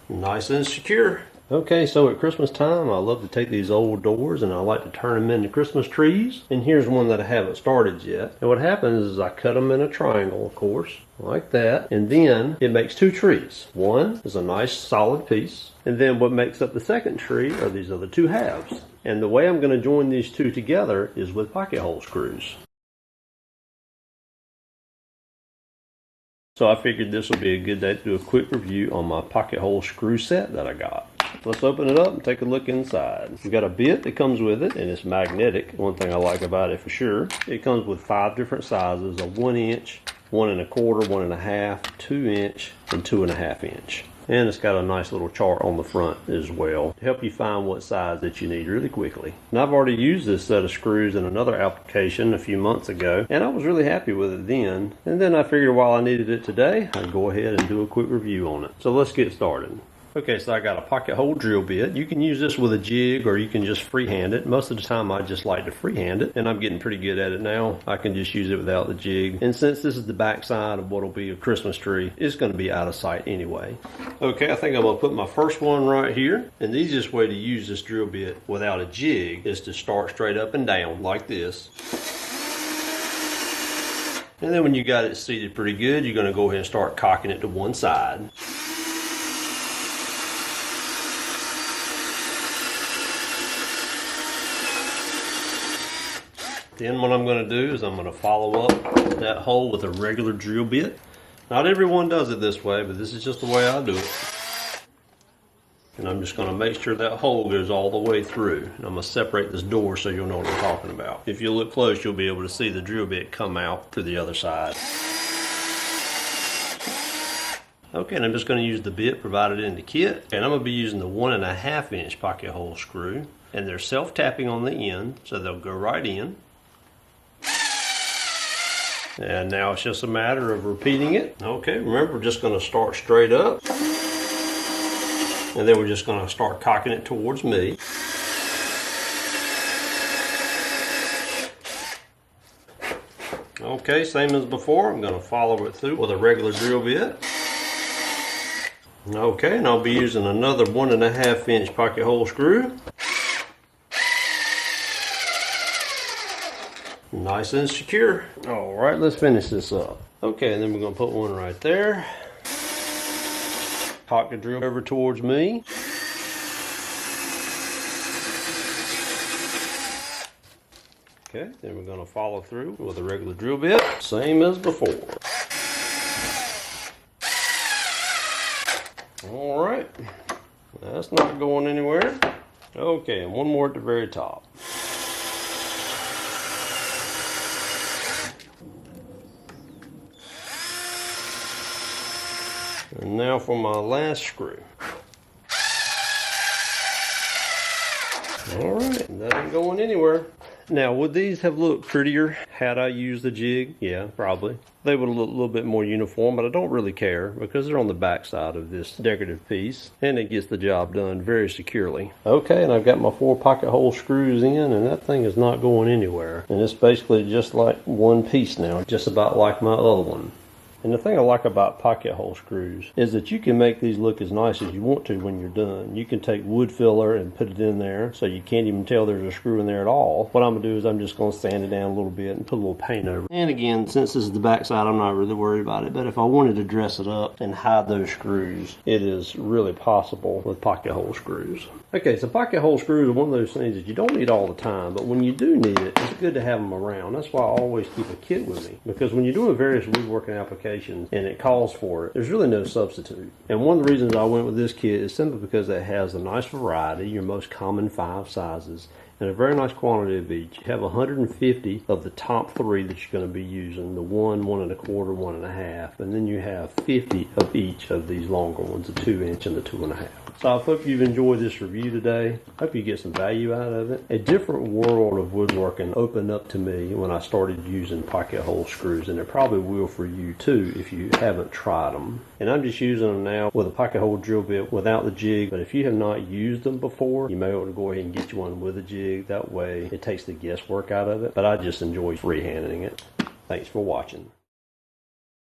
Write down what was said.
Nice and secure. Okay, so at Christmas time, I love to take these old doors and I like to turn them into Christmas trees. And here's one that I haven't started yet. And what happens is I cut them in a triangle, of course, like that. And then it makes two trees. One is a nice solid piece. And then what makes up the second tree are these other two halves. And the way I'm going to join these two together is with pocket hole screws. So I figured this would be a good day to do a quick review on my pocket hole screw set that I got. Let's open it up and take a look inside. We've got a bit that comes with it, and it's magnetic. One thing I like about it for sure. It comes with 5 different sizes, a 1 inch, 1 1/4, 1 1/2, 2 inch, and 2 1/2 inch. And it's got a nice little chart on the front as well to help you find what size that you need really quickly. And I've already used this set of screws in another application a few months ago, and I was really happy with it then. And then I figured while I needed it today, I'd go ahead and do a quick review on it. So let's get started. Okay, so I got a pocket hole drill bit. You can use this with a jig or you can just freehand it. Most of the time I just like to freehand it, and I'm getting pretty good at it now. I can just use it without the jig. And since this is the back side of what will be a Christmas tree, it's going to be out of sight anyway. Okay, I think I'm going to put my first one right here. And the easiest way to use this drill bit without a jig is to start straight up and down like this. And then when you got it seated pretty good, you're going to go ahead and start cocking it to one side. Then what I'm going to do is I'm going to follow up that hole with a regular drill bit. Not everyone does it this way, but this is just the way I do it. And I'm just going to make sure that hole goes all the way through. And I'm going to separate this door so you'll know what I'm talking about. If you look close, you'll be able to see the drill bit come out through the other side. Okay, and I'm just going to use the bit provided in the kit. And I'm going to be using the 1 1/2 inch pocket hole screw. And they're self-tapping on the end, so they'll go right in. And now it's just a matter of repeating it. Okay, remember, we're just going to start straight up. And then we're just going to start cocking it towards me. Okay, same as before. I'm going to follow it through with a regular drill bit. Okay, and I'll be using another 1 1/2 inch pocket hole screw. Nice and secure. All right, let's finish this up. Okay, and then we're going to put one right there. Cock the drill over towards me. Okay, then we're going to follow through with a regular drill bit, same as before. All right, that's not going anywhere. Okay, and one more at the very top. And now for my last screw. Alright, that ain't going anywhere. Now, would these have looked prettier had I used the jig? Yeah, probably. They would look a little bit more uniform, but I don't really care because they're on the back side of this decorative piece and it gets the job done very securely. Okay, and I've got my 4 pocket hole screws in and that thing is not going anywhere. And it's basically just like one piece now, just about like my other one. And the thing I like about pocket hole screws is that you can make these look as nice as you want to when you're done. You can take wood filler and put it in there so you can't even tell there's a screw in there at all. What I'm going to do is I'm just going to sand it down a little bit and put a little paint over it. And again, since this is the back side, I'm not really worried about it. But if I wanted to dress it up and hide those screws, it is really possible with pocket hole screws. Okay, so pocket hole screws are one of those things that you don't need all the time, but when you do need it, it's good to have them around. That's why I always keep a kit with me, because when you're doing various woodworking applications and it calls for it, there's really no substitute. And one of the reasons I went with this kit is simply because it has a nice variety, your most common 5 sizes, and a very nice quantity of each. You have 150 of the top 3 that you're going to be using, the 1, 1 1/4, 1 1/2, and then you have 50 of each of these longer ones, the 2 inch and the 2 1/2. So I hope you've enjoyed this review today. Hope you get some value out of it. A different world of woodworking opened up to me when I started using pocket hole screws, and it probably will for you too if you haven't tried them. And I'm just using them now with a pocket hole drill bit without the jig, but if you have not used them before, you may want to go ahead and get you one with a jig. That way it takes the guesswork out of it, but I just enjoy freehanding it. Thanks for watching.